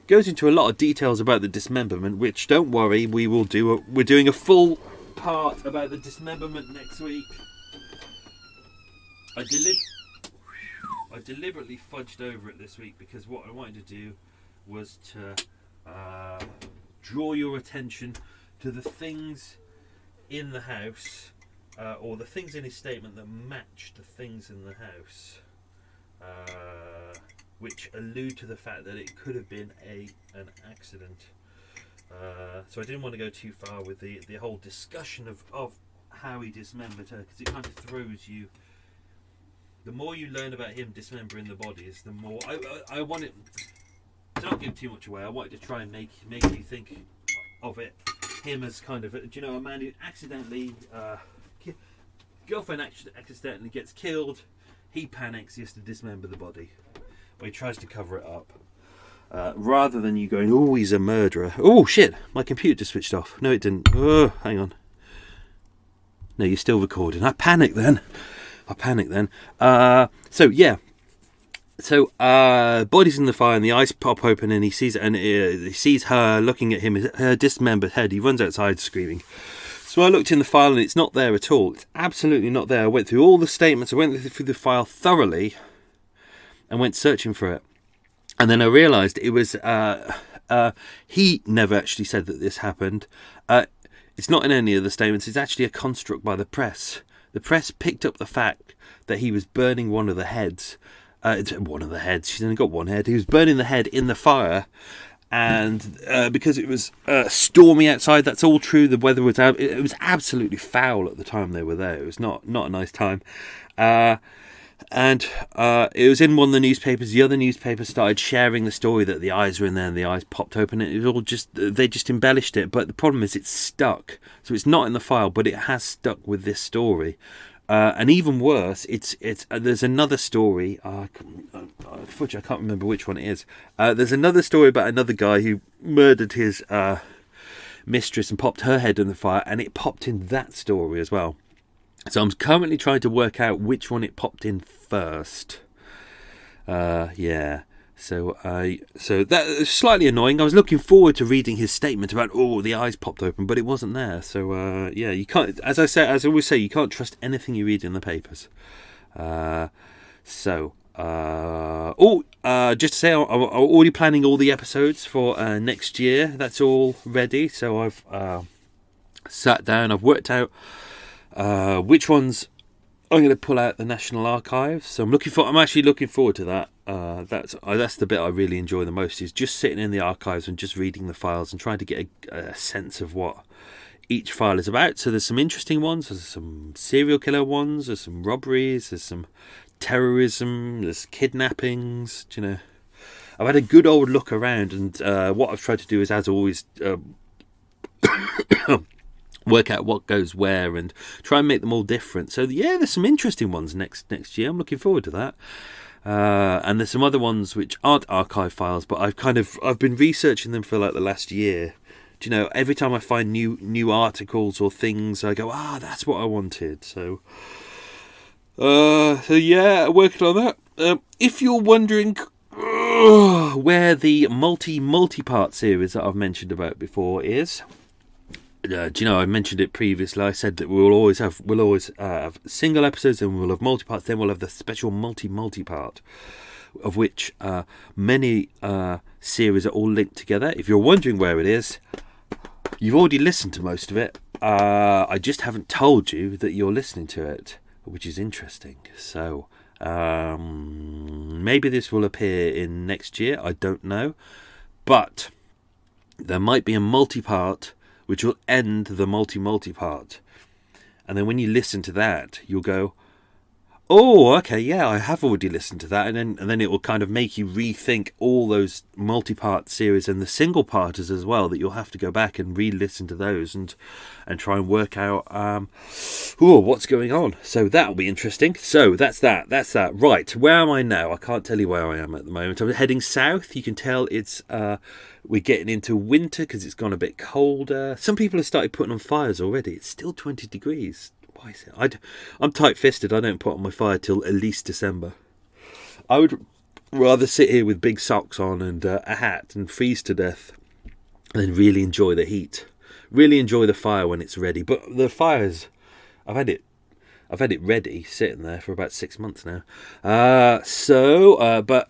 goes into a lot of details about the dismemberment, which, don't worry, we will do. We're doing a full part about the dismemberment next week. I deliberately fudged over it this week because what I wanted to do was to draw your attention to the things in the house, or the things in his statement that match the things in the house. Which allude to the fact that it could have been an accident. So I didn't want to go too far with the whole discussion of how he dismembered her, because it kind of throws you. The more you learn about him dismembering the bodies, the more I wanted. Don't give too much away. I wanted to try and make you think of him as kind of a man who accidentally girlfriend accidentally gets killed. He panics. He has to dismember the body. But he tries to cover it up. Rather than you going, oh, he's a murderer. Oh, shit, my computer just switched off. No, it didn't. Oh, hang on. No, you're still recording. I panicked then. So body's in the fire, and the eyes pop open, and he sees her looking at him, her dismembered head. He runs outside screaming. So I looked in the file, and it's not there at all. It's absolutely not there. I went through all the statements. I went through the file thoroughly and went searching for it. And then I realised it was he never actually said that this happened. It's not in any of the statements. It's actually a construct by the press. The press picked up the fact that he was burning one of the heads. She's only got one head. He was burning the head in the fire. And because it was stormy outside, that's all true. The weather was out. It was absolutely foul at the time they were there. It was not a nice time. And it was in one of the newspapers. The other newspapers started sharing the story that the eyes were in there and the eyes popped open. It was all they just embellished it. But the problem is it's stuck. So it's not in the file, but it has stuck with this story. And even worse, there's another story. Unfortunately, I can't remember which one it is. There's another story about another guy who murdered his mistress and popped her head in the fire, and it popped in that story as well. So I'm currently trying to work out which one it popped in first. Yeah. So that is slightly annoying. I was looking forward to reading his statement about the eyes popped open, but it wasn't there. So yeah, you can't. As I always say, you can't trust anything you read in the papers. Just to say, I'm already planning all the episodes for next year. That's all ready. So I've sat down. I've worked out which ones I'm going to pull out the National Archives. So I'm actually looking forward to that. That's the bit I really enjoy the most, is just sitting in the archives and just reading the files and trying to get a sense of what each file is about. So there's some interesting ones, there's some serial killer ones, there's some robberies, there's some terrorism, there's kidnappings. I've had a good old look around, and what I've tried to do is, as always, work out what goes where and try and make them all different. So yeah, there's some interesting ones next year. I'm looking forward to that. And there's some other ones which aren't archive files, but I've been researching them for like the last year. Every time I find new articles or things, I go, that's what I wanted. So yeah, working on that. If you're wondering where the multi-part series that I've mentioned about before is, I mentioned it previously. I said that we'll always have single episodes, and we'll have multi-parts. Then we'll have the special multi-part, of which many series are all linked together. If you're wondering where it is, you've already listened to most of it. I just haven't told you that you're listening to it, which is interesting. So maybe this will appear in next year. I don't know, but there might be a multi-part which will end the multi-part. And then when you listen to that, you'll go, oh, okay, yeah, I have already listened to that. And then it will kind of make you rethink all those multi-part series and the single-parters as well, that you'll have to go back and re-listen to those and try and work out what's going on. So that'll be interesting. So that's that. Right, where am I now? I can't tell you where I am at the moment. I'm heading south. You can tell it's... we're getting into winter because it's gone a bit colder. Some people have started putting on fires already. It's still 20 degrees. Why is it? I'm tight-fisted. I don't put on my fire till at least December. I would rather sit here with big socks on and a hat and freeze to death than really enjoy the heat. Really enjoy the fire when it's ready. But the fires, I've had it ready, sitting there for about 6 months now. But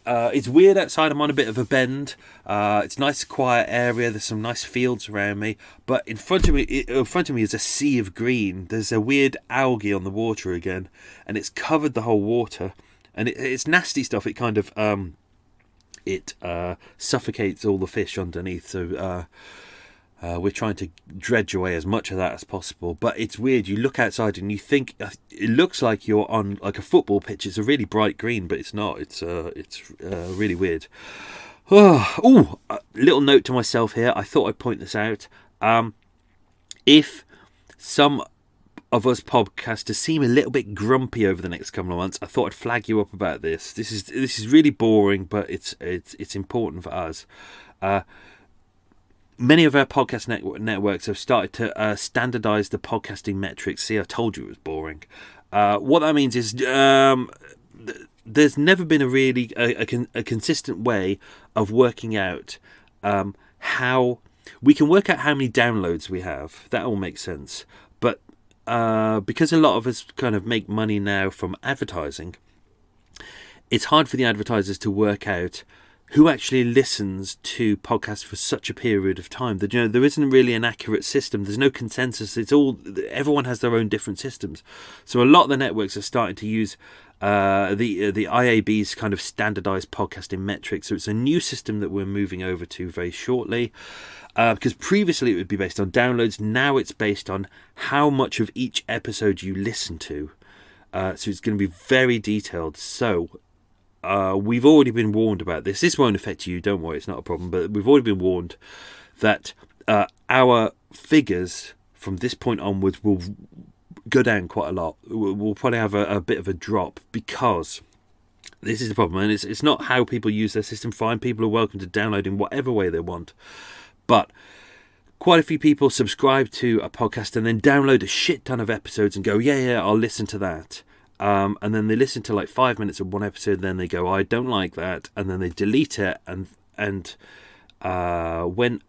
it's weird outside. I'm on a bit of a bend. It's a nice, quiet area. There's some nice fields around me. But in front of me is a sea of green. There's a weird algae on the water again, and it's covered the whole water. And it's nasty stuff. It kind of suffocates all the fish underneath. So. We're trying to dredge away as much of that as possible, but it's weird. You look outside and you think it looks like you're on like a football pitch. It's a really bright green, but it's not. It's really weird. Little note to myself here. I thought I'd point this out. If some of us podcasters seem a little bit grumpy over the next couple of months, I thought I'd flag you up about this. This is really boring, but it's important for us. Many of our podcast networks have started to standardize the podcasting metrics. See, I told you it was boring. What that means is there's never been a consistent way of working out how we can work out how many downloads we have. That all makes sense. But because a lot of us kind of make money now from advertising, it's hard for the advertisers to work out who actually listens to podcasts for such a period of time. That there isn't really an accurate system. There's no consensus. Everyone has their own different systems. So a lot of the networks are starting to use the IAB's kind of standardized podcasting metrics. So it's a new system that we're moving over to very shortly. Because previously it would be based on downloads. Now it's based on how much of each episode you listen to. So it's going to be very detailed. So we've already been warned about this. This won't affect you, don't worry, it's not a problem. But we've already been warned that our figures from this point onwards will go down quite a lot. We'll probably have a bit of a drop, because this is the problem. And it's not how people use their system. Fine, people are welcome to download in whatever way they want. But quite a few people subscribe to a podcast and then download a shit ton of episodes and go, yeah, I'll listen to that. And then they listen to like 5 minutes of one episode, then they go, I don't like that, and then they delete it. And when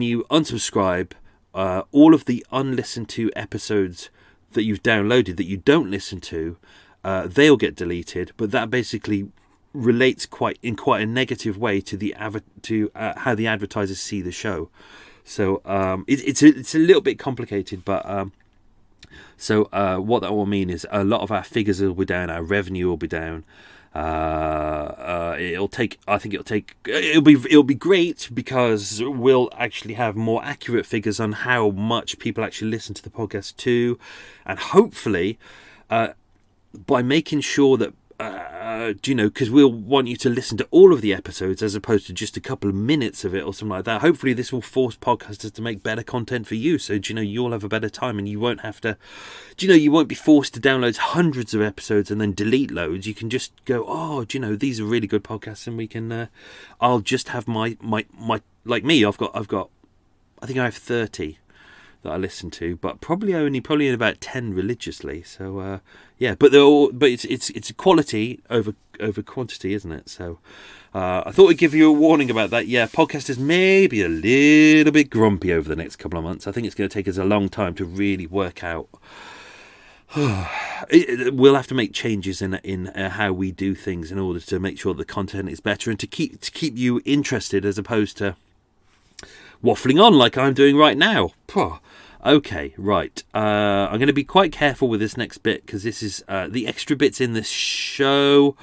you unsubscribe, all of the unlistened to episodes that you've downloaded that you don't listen to, they'll get deleted. But that basically relates quite a negative way to how the advertisers see the show. So it's a little bit complicated, but what that will mean is a lot of our figures will be down, our revenue will be down. It'll be great because we'll actually have more accurate figures on how much people actually listen to the podcast too, and hopefully by making sure that because we'll want you to listen to all of the episodes as opposed to just a couple of minutes of it or something like that. Hopefully this will force podcasters to make better content for you, so you'll have a better time and you won't have to, you won't be forced to download hundreds of episodes and then delete loads. You can just go, these are really good podcasts, and we can I'll just have my like me, I've got I think I have 30 that I listen to, but probably about 10 religiously. So but it's quality over quantity, isn't it? So I thought I'd give you a warning about that. Yeah, podcasters may be a little bit grumpy over the next couple of months. I think it's going to take us a long time to really work out. We'll have to make changes in how we do things in order to make sure the content is better and to keep you interested, as opposed to waffling on like I'm doing right now. Okay, right. I'm going to be quite careful with this next bit because this is the extra bits in this show.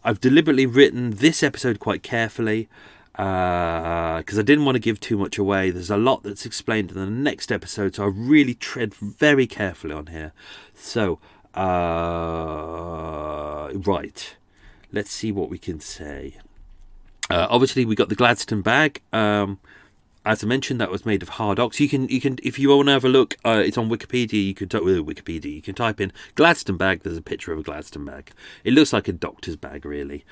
I've deliberately written this episode quite carefully because I didn't want to give too much away. There's a lot that's explained in the next episode, so I really tread very carefully on here. So, right. Let's see what we can say. Obviously, we got the Gladstone bag. As I mentioned, that was made of hard ox. You can, if you want to have a look, it's on Wikipedia. You can type in Gladstone bag. There's a picture of a Gladstone bag. It looks like a doctor's bag, really.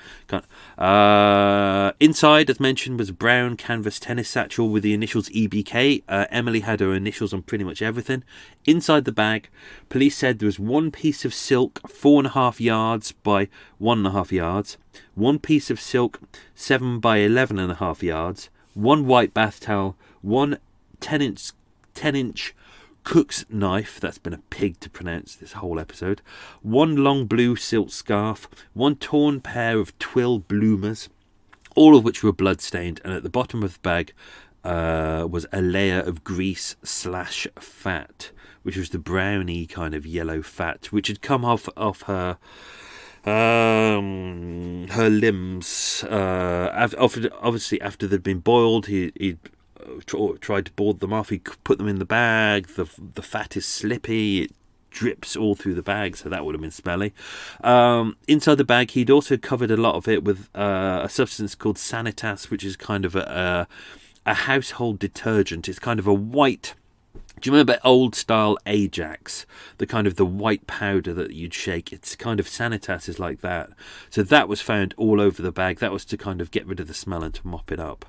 Inside, as mentioned, was a brown canvas tennis satchel with the initials EBK. Emily had her initials on pretty much everything. Inside the bag, police said there was one piece of silk, 4.5 yards by 1.5 yards. One piece of silk, 7 by 11.5 yards. One white bath towel, one 10-inch cook's knife, that's been a pig to pronounce this whole episode, one long blue silk scarf, one torn pair of twill bloomers, all of which were blood-stained, and at the bottom of the bag was a layer of grease/fat, which was the browny kind of yellow fat, which had come off her limbs. Obviously, after they'd been boiled, he tried to board them off. He put them in the bag. The fat is slippy. It drips all through the bag, so that would have been smelly. Inside the bag, he'd also covered a lot of it with a substance called Sanitas, which is kind of a household detergent. It's kind of a white. Do you remember old style Ajax? The white powder that you'd shake. It's kind of Sanitas is like that. So that was found all over the bag. That was to kind of get rid of the smell and to mop it up.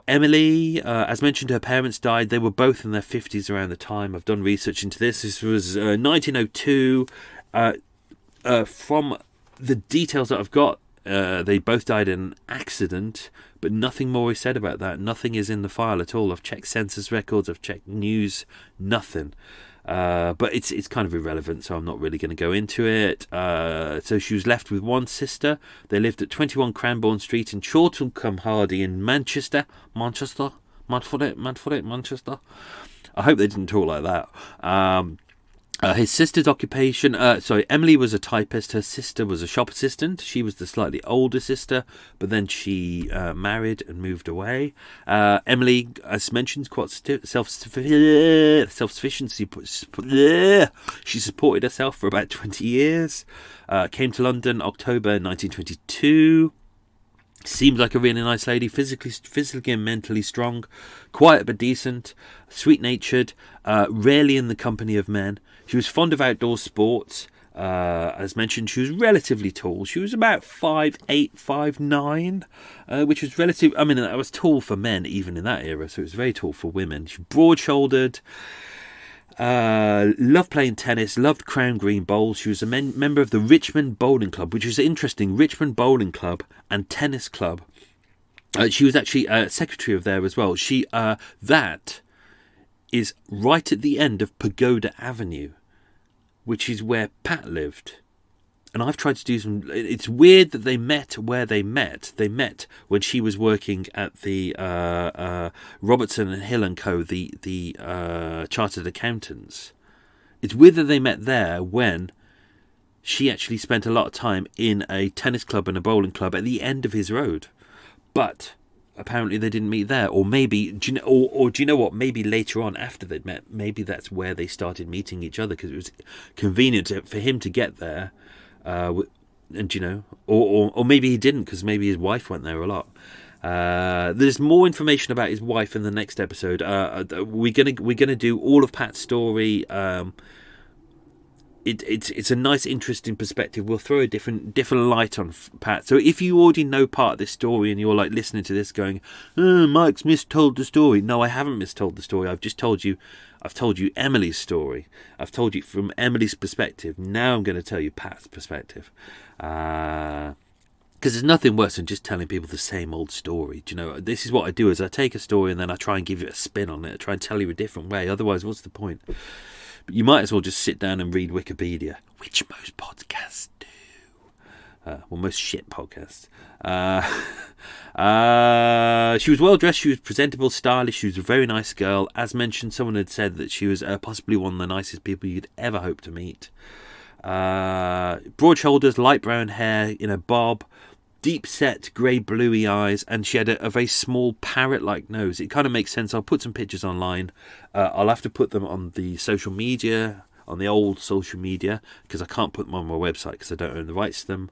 Emily, as mentioned, her parents died. They were both in their 50s around the time. I've done research into this. This was 1902. From the details that I've got, they both died in an accident, but nothing more is said about that. Nothing is in the file at all. I've checked census records, I've checked news, nothing. But it's kind of irrelevant, so I'm not really going to go into it. So she was left with one sister. They lived at 21 Cranbourne Street in Chorlton-cum-Hardy in Manchester. Manchester. I hope they didn't talk like that. His sister's occupation, Emily was a typist, her sister was a shop assistant. She was the slightly older sister, but then she married and moved away. Emily, as mentioned, quite self-sufficient. She supported herself for about 20 years. Came to London October 1922. Seems like a really nice lady, physically and mentally strong, quiet but decent, sweet-natured, rarely in the company of men. She was fond of outdoor sports, As mentioned, she was relatively tall. She was about 5'8", 5'9", which was relative. I mean, that was tall for men even in that era, so it was very tall for women. She was broad-shouldered, loved playing tennis, loved Crown Green bowls. She was a member of the Richmond Bowling Club, which is interesting. Richmond Bowling Club and Tennis Club. She was actually secretary of there as well. That is right at the end of Pagoda Avenue, which is where Pat lived. And I've tried to do some... It's weird that they met where they met. They met when she was working at the Robertson and Hill and Co., the chartered accountants. It's weird that they met there when she actually spent a lot of time in a tennis club and a bowling club at the end of his road. But apparently they didn't meet there. Or maybe... do you know what? Maybe later on, after they'd met, maybe that's where they started meeting each other, because it was convenient for him to get there. And or maybe he didn't, because maybe his wife went there a lot. There's more information about his wife in the next episode. We're gonna do all of Pat's story. It's a nice, interesting perspective. We'll throw a different light on Pat. So if you already know part of this story and you're like listening to this going, Mike's mistold the story. No, I haven't mistold the story. I've told you Emily's story. I've told you from Emily's perspective. Now I'm going to tell you Pat's perspective. Because there's nothing worse than just telling people the same old story. Do you know, this is what I do, is I take a story and then I try and give it a spin on it. I try and tell you a different way. Otherwise, what's the point? But you might as well just sit down and read Wikipedia, which most podcasts do. Most shit podcasts. She was well dressed, she was presentable, stylish, she was a very nice girl. As mentioned, someone had said that she was possibly one of the nicest people you'd ever hope to meet. Broad shoulders, light brown hair in a bob, deep set grey bluey eyes, and she had a very small parrot-like nose. It kind of makes sense. I'll put some pictures online. I'll have to put them on the social media, on the old social media, because I can't put them on my website because I don't own the rights to them.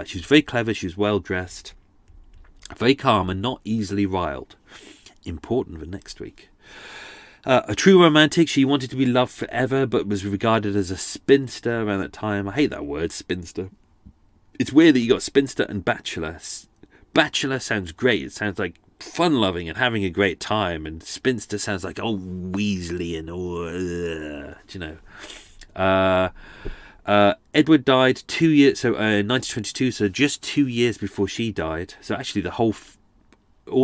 She was very clever, she was well dressed, very calm and not easily riled. Important for next week. A true romantic, she wanted to be loved forever, but was regarded as a spinster around that time. I hate that word, spinster. It's weird that you got spinster and bachelor. Bachelor sounds great. It sounds like fun-loving and having a great time. And spinster sounds like, Weasley and Edward died 2 years, so 1922, so just 2 years before she died. So actually all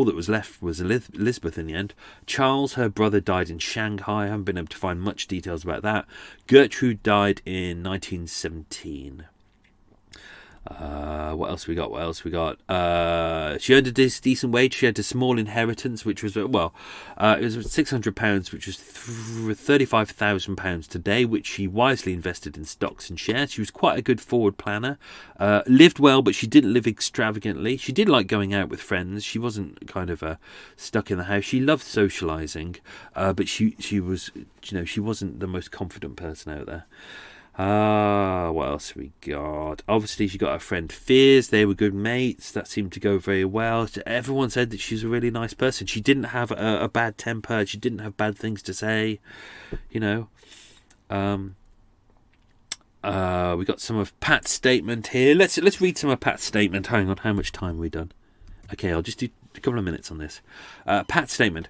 that was left was Elizabeth in the end. Charles, her brother, died in Shanghai. I haven't been able to find much details about that. Gertrude died in 1917. What else we got? She earned a decent wage. She had a small inheritance, which was, it was £600, which was £35,000 today, which she wisely invested in stocks and shares. She was quite a good forward planner. Lived well, but she didn't live extravagantly. She did like going out with friends. She wasn't kind of stuck in the house. She loved socialising, but she was, she wasn't the most confident person out there. What else we got? Obviously, she got her friend Fears. They were good mates. That seemed to go very well. Everyone said that she's a really nice person. She didn't have a bad temper. She didn't have bad things to say. We got some of Pat's statement here. Let's read some of Pat's statement. Hang on, how much time have we done? Okay, I'll just do a couple of minutes on this. Pat's statement.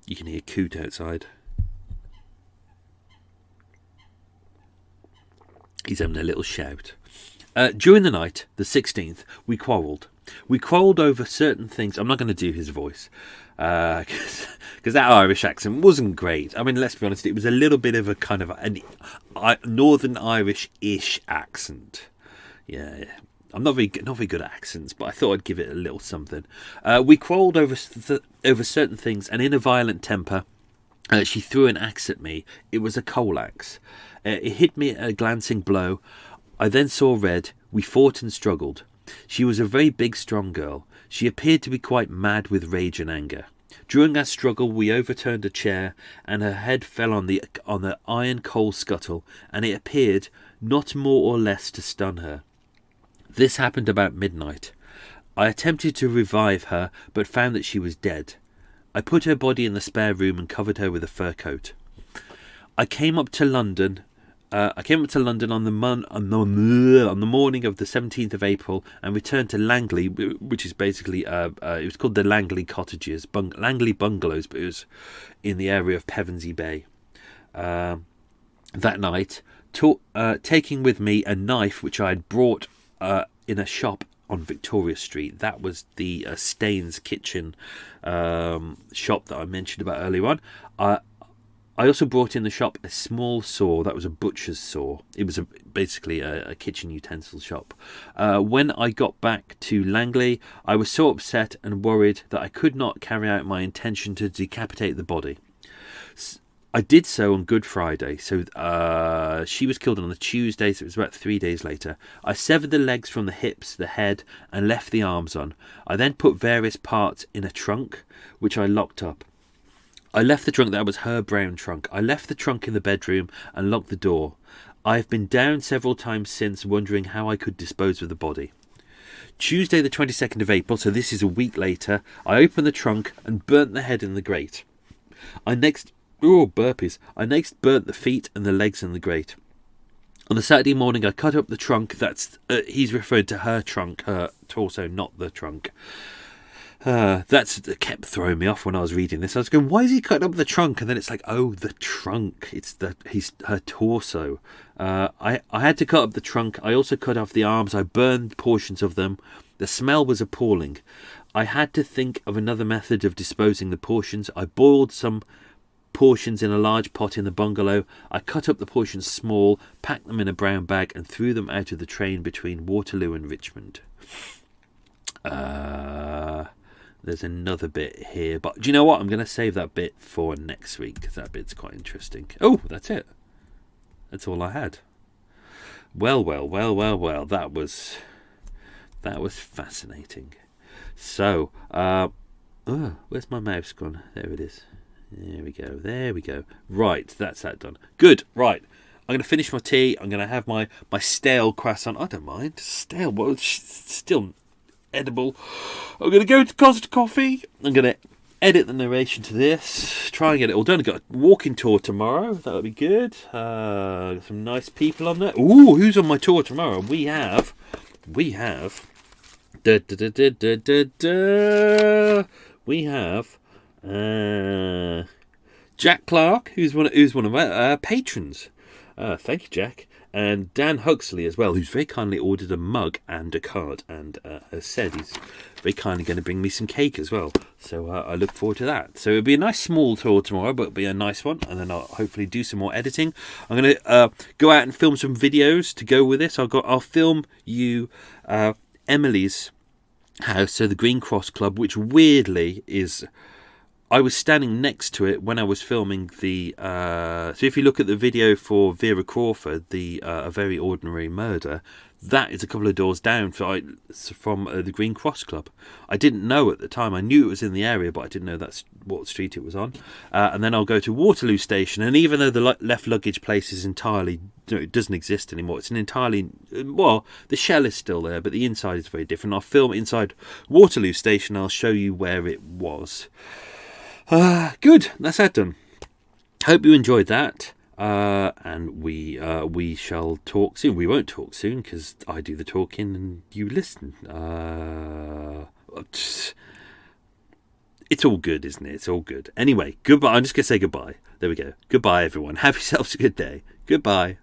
You can hear Coot outside. He's having a little shout. During the night, the 16th, we quarrelled. We quarrelled over certain things. I'm not going to do his voice, because that Irish accent wasn't great. I mean, let's be honest, it was a little bit of a kind of a Northern Irish-ish accent. Yeah. I'm not very good at accents, but I thought I'd give it a little something. We quarrelled over certain things, and in a violent temper, she threw an axe at me. It was a coal axe. It hit me a glancing blow. I then saw red. We fought and struggled. She was a very big, strong girl. She appeared to be quite mad with rage and anger. During our struggle, we overturned a chair, and her head fell on the iron coal scuttle, and it appeared not more or less to stun her. This happened about midnight. I attempted to revive her, but found that she was dead. I put her body in the spare room and covered her with a fur coat. I came up to London I came up to London on the morning of the 17th of April and returned to Langley, which is basically it was called the Langley Cottages, Langley Bungalows, but it was in the area of Pevensey Bay. That night, taking with me a knife which I had brought in a shop on Victoria Street. That was the Staines Kitchen shop that I mentioned about earlier on. I also brought in the shop a small saw that was a butcher's saw. It was basically a kitchen utensil shop. When I got back to Langley, I was so upset and worried that I could not carry out my intention to decapitate the body. I did so on Good Friday, so she was killed on the Tuesday, so it was about 3 days later. I severed the legs from the hips, the head, and left the arms on. I then put various parts in a trunk, which I locked up. I left the trunk, that was her brown trunk. I left the trunk in the bedroom and locked the door. I have been down several times since, wondering how I could dispose of the body. Tuesday the 22nd of April, so this is a week later, I opened the trunk and burnt the head in the grate. I next burnt the feet and the legs in the grate. On the Saturday morning, I cut up the trunk. That's he's referred to her trunk, her torso, not the trunk. That's kept throwing me off when I was reading this. I was going, why is he cutting up the trunk? And then it's like, oh, the trunk. It's her torso. I had to cut up the trunk. I also cut off the arms. I burned portions of them. The smell was appalling. I had to think of another method of disposing the portions. I boiled some portions in a large pot in the bungalow. I cut up the portions small, packed them in a brown bag, and threw them out of the train between Waterloo and Richmond. There's another bit here, but do you know what? I'm going to save that bit for next week because that bit's quite interesting. Oh, that's it. That's all I had. Well. That was fascinating. So, where's my mouse gone? There it is. There we go. Right, that's that done. Good. Right, I'm going to finish my tea. I'm going to have my stale croissant. I don't mind. Stale, but it's still edible. I'm going to go to Costa Coffee. I'm going to edit the narration to this. Try and get it all done. I've got a walking tour tomorrow. That'll be good. Got some nice people on there. Ooh, who's on my tour tomorrow? We have. We have Jack Clark, who's one of my patrons. Thank you, Jack. And Dan Huxley as well, who's very kindly ordered a mug and a card, and has said he's very kindly going to bring me some cake as well. So I look forward to that. So it'll be a nice small tour tomorrow, but it'll be a nice one. And then I'll hopefully do some more editing. I'm going to go out and film some videos to go with this. I'll film you Emily's house, so the Green Cross Club, which weirdly is... I was standing next to it when I was filming the... so if you look at the video for Vera Crawford, the A Very Ordinary Murder, that is a couple of doors down from the Green Cross Club. I didn't know at the time. I knew it was in the area, but I didn't know that's what street it was on. And then I'll go to Waterloo Station, and even though the left luggage place is entirely... it doesn't exist anymore. It's an entirely... well, the shell is still there, but the inside is very different. I'll film inside Waterloo Station. I'll show you where it was. Good, that's that done. Hope you enjoyed that, and we shall talk soon. We won't talk soon because I do the talking and you listen. It's all good, isn't it? It's all good. Anyway, goodbye. I'm just going to say goodbye. There we go. Goodbye, everyone. Have yourselves a good day. Goodbye.